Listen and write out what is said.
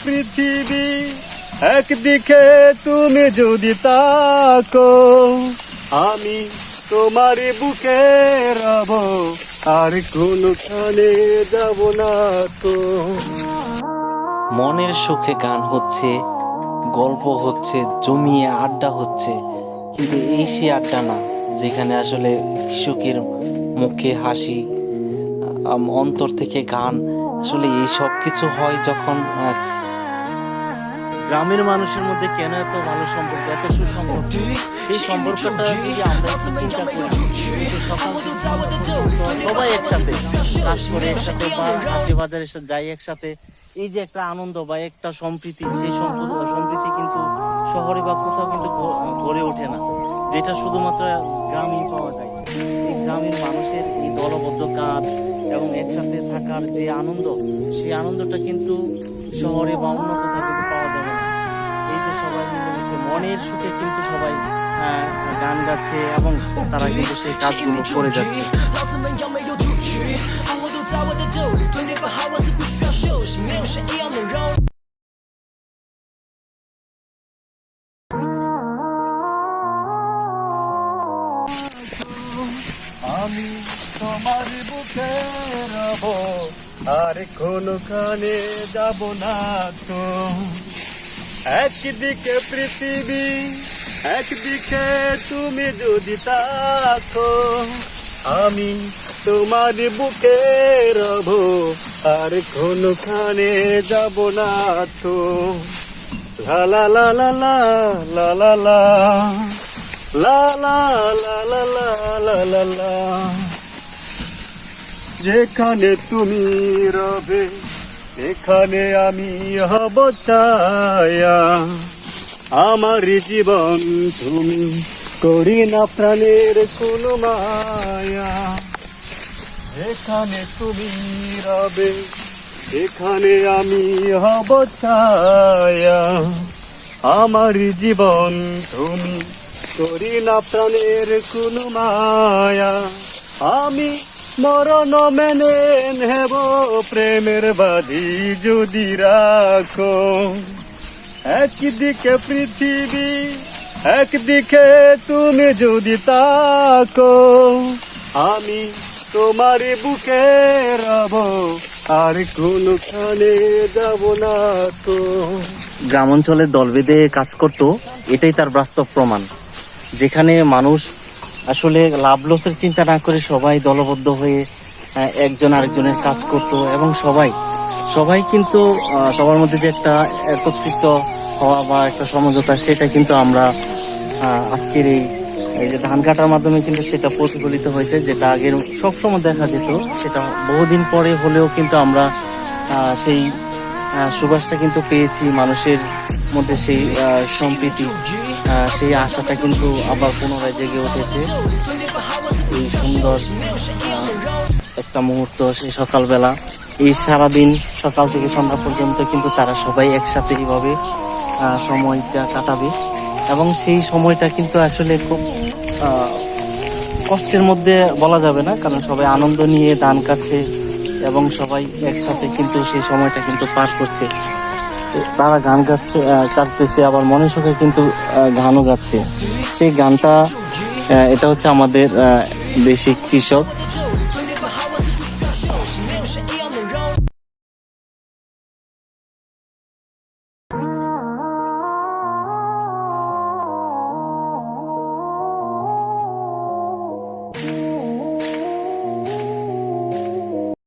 পৃথিবী একদিকে তুমি যদি তাকো, আমি তোমার বুকে রব, আর কোনখানে যাব না তো। মনের সুখে গান হচ্ছে, গল্প হচ্ছে, জমিয়ে আড্ডা হচ্ছে, কিন্তু এই সে আড্ডা না যেখানে আসলে সুখের মুখে হাসি, অন্তর থেকে গান। আসলে এই সব কিছু হয় যখন গ্রামের মানুষের মধ্যে কেন এত ভালো সম্পর্ক, এত সুসম্পর্ক। সেই সম্পর্কটা যদি আমরা একটু চিন্তা করি, সবাই একসাথে কাজ করে, একসাথে বা হাটে বাজারে যাই একসাথে, এই যে একটা আনন্দ বা একটা সম্প্রীতি, সেই সম্প্রীতি কিন্তু শহরে বা কোথাও কিন্তু গড়ে ওঠে না, যেটা শুধুমাত্র গ্রামেই পাওয়া যায়। এই গ্রামের মানুষের এই দলবদ্ধ কাজ এবং একসাথে থাকার যে আনন্দ, সেই আনন্দটা কিন্তু শহরে বা অন্য কোথাও কিন্তু পাওয়া যাবে না। এই যে সবাই মিলেমিশে মনের সুখে কিন্তু সবাই গান গাচ্ছে এবং তারা কিন্তু সেই কাজগুলো করে যাচ্ছে। আমি তোমার বুকে রব, আর কোনখানে যাব না তো। একদিকে পৃথিবী একদিকে তুমি যদি তাকো, আমি তোমার বুকে রব, আর কোনখানে যাব না তো। লা লা লা লা লা লা লা লা লা লা লা লা লা লা লা। যেখানে তুমি রবে সেখানে আমি হব ছায়া, আমার জীবন তুমি করি না প্রাণের কোনো মায়া। যেখানে তুমি রবে সেখানে আমি হব ছায়া, আমার জীবন তুমি করি না প্রাণের কোনো মায়া। আমি মরণ মেনে নেব প্রেমের বাঁধি যদি রাখো। একদিকে পৃথিবী একদিকে তুমি যদি তাকো, আমি তোমার বুকে রব, আর কোনখানে যাব না তো। গ্রাম অঞ্চলে দল বেঁধে কাজ করতো, এটাই তার বাস্তব প্রমাণ। যেখানে মানুষ আসলে লাভ লসের চিন্তা না করে সবাই দলবদ্ধ হয়ে একজন আরেকজনের কাজ করত, এবং সবাই কিন্তু সবার মধ্যে যে একটা একত্রিত হওয়া বা একটা সমঝোতা, সেটা কিন্তু আমরা আজকের এই যে ধান কাটার মাধ্যমে কিন্তু সেটা প্রতিফলিত হয়েছে। যেটা আগের সবসময় দেখা যেত, সেটা বহুদিন পরে হলেও কিন্তু আমরা সেই সুবাসটা কিন্তু পেয়েছি। মানুষের মধ্যে সেই সম্প্রীতি, সেই আশাটা কিন্তু আবার পুনরায় জেগে উঠেছে। এই সুন্দর একটা মুহূর্ত, সেই সকালবেলা, এই সারাদিন সকাল থেকে সন্ধ্যা পর্যন্ত কিন্তু তারা সবাই একসাথে এইভাবে সময়টা কাটাবে, এবং সেই সময়টা কিন্তু আসলে খুব কষ্টের মধ্যে বলা যাবে না, কারণ সবাই আনন্দ নিয়ে ধান কাটছে এবং সবাই একসাথে কিন্তু সেই সময়টা কিন্তু পার করছে। তারা গান কাটতেছে, আবার মনের সুখে কিন্তু গানও গাচ্ছে। সেই গানটা, এটা হচ্ছে আমাদের দেশি কৃষক